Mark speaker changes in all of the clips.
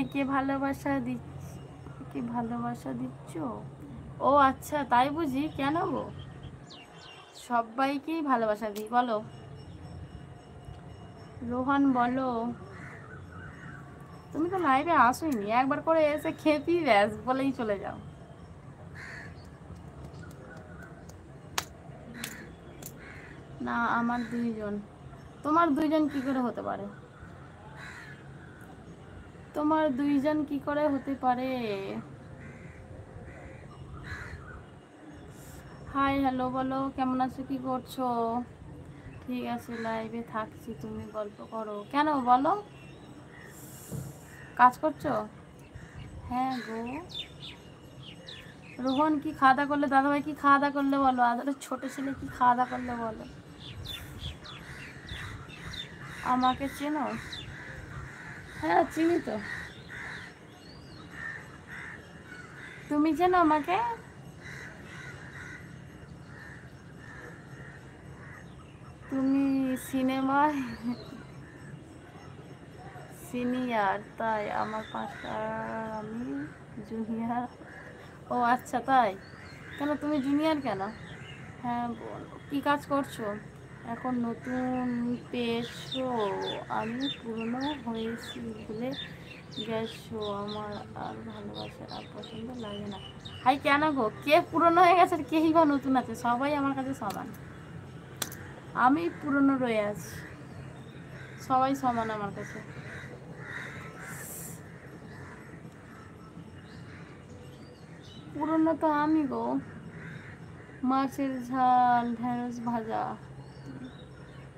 Speaker 1: সবাইকে ভালোবাসা দিচ্ছ? ও আচ্ছা, তাই বুঝি। কেন গো? সবাইকেই ভালোবাসা দিই। বলো রোহান, বলো। তুমি তো লাইভে আসোইনি, একবার করে এসে খেপি ব্যাস বলেই চলে যাও। না, আমার দুইজন। তোমার দুইজন কি করে হতে পারে? তোমার দুইজন কি করে হতে পারে? হাই, হ্যালো, বলো কেমন আছো, কি করছো? ঠিক আছে, লাইভে থাকছি, তুমি গল্প করো। কেন বলো? কাজ করছো? হ্যাঁ গো। রোহন কি খাওয়া দাওয়া করলে? দাদাভাই কি খাওয়া দাওয়া করলে বলো? আর ছোট ছেলে কি খাওয়া দাওয়া করলে বলো? আমাকে চেনো? হ্যাঁ চিনি তো। তুমি চেনো আমাকে? তুমি সিনেমায় সিনিয়র, তাই আমার পাঁচটা, আমি জুনিয়র। ও আচ্ছা, তাই? কেন তুমি জুনিয়র কেন? হ্যাঁ বলো, কী কাজ করছো এখন? নতুন পেয়েছো? আমি পুরনো হয়েছি ভুলে গেছো? আমার আর ভালোবাসা আর পছন্দ লাগে না। হাই, কেন গো? কে পুরনো হয়ে গেছে আর কেই বা নতুন আছে? সবাই আমার কাছে সমান। আমি পুরনো রয়ে আছি, সবাই সমান আমার কাছে। পুরনো তো আমি গো। মাছের ঝাল, ঢেঁড়স ভাজা।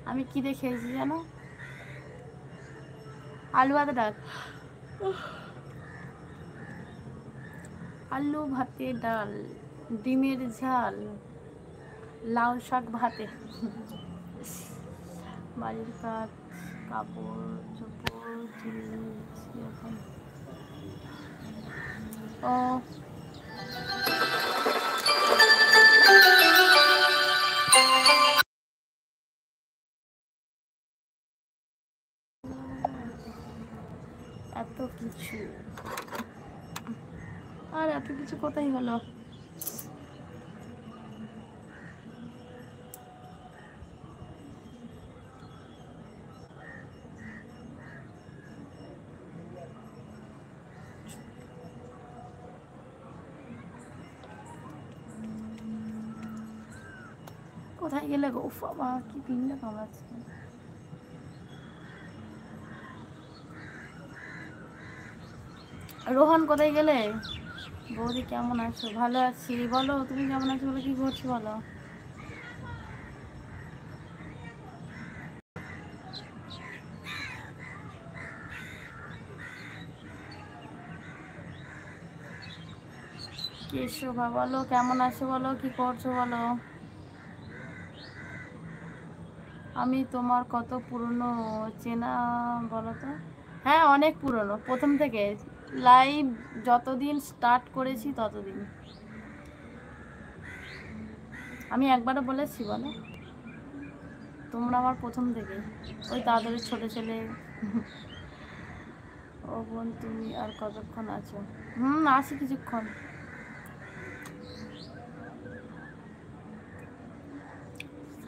Speaker 1: আমি কি দিয়ে খেয়েছি জানো? আলু ভাতে ডাল। আলু ভাতে ডাল, ডিমের ঝাল, লাউ শাক ভাতে। বাড়ির কাজ, কাপড় চোপড় তুলছি এখন। ও এত কিছু, আর এত কিছু কোথায় হলো? কোথায় গেলে গো? বাবা কি পিনটা কামড়াচ্ছে। রোহন কোথায় গেলে? বৌদি কেমন আছো? ভালো আছি। বলো তুমি কেমন আছো, বলো কি করছো বলো। কেশবা, বলো কেমন আছো, বলো কি করছো বলো। আমি তোমার কত পুরনো চেনা বলো তো? হ্যাঁ অনেক পুরনো, প্রথম থেকে লাইভ যতদিন স্টার্ট করেছি ততদিন। আমি একবারও বলেছি বলো? তোমরা আমার প্রথম থেকে, ওই তাদের ছোট ছেলে। ও বোন, তুমি আর কতক্ষণ আছো? আসি কিছুক্ষণ।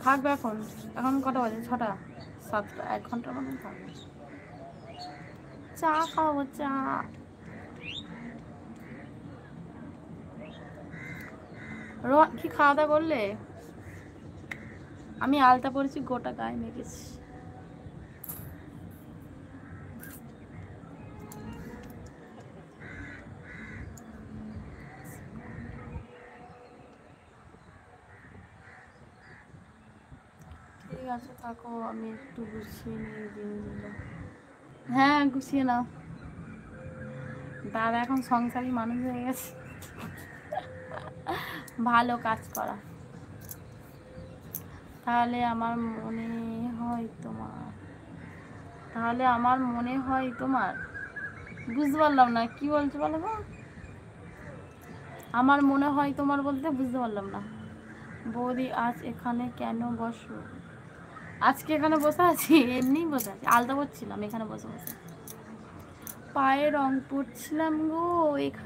Speaker 1: থাকবে এখন। এখন কটা বাজে? 6টা 7টা, 1 ঘন্টার মতন থাকবে। চা খাওয়াবো, চা। রোহন কি খাওয়া দাওয়া করলে? আমি আলতা পরেছি, গোটা গায়ে মেখেছি। ঠিক আছে থাকো, আমি একটু গুছিয়ে নিই দিনগুলো। হ্যাঁ গুছিয়ে নাও। দাদা এখন সংসারী মানুষ হয়ে গেছে, ভালো কাজ করা। তাহলে আমার মনে হয় তোমার তাহলে আমার মনে হয় তোমার বুঝতে পারলাম না কি বলছো বলো তো। আমার মনে হয় তোমার বলতে বুঝতে পারলাম না। বৌদি আজ এখানে কেন বসো? আজকে এখানে বসে আছি, এমনি বসে আছি, আলতা পরছিলাম এখানে বসে বসে। পায়ে রং করছিলাম গো এখানে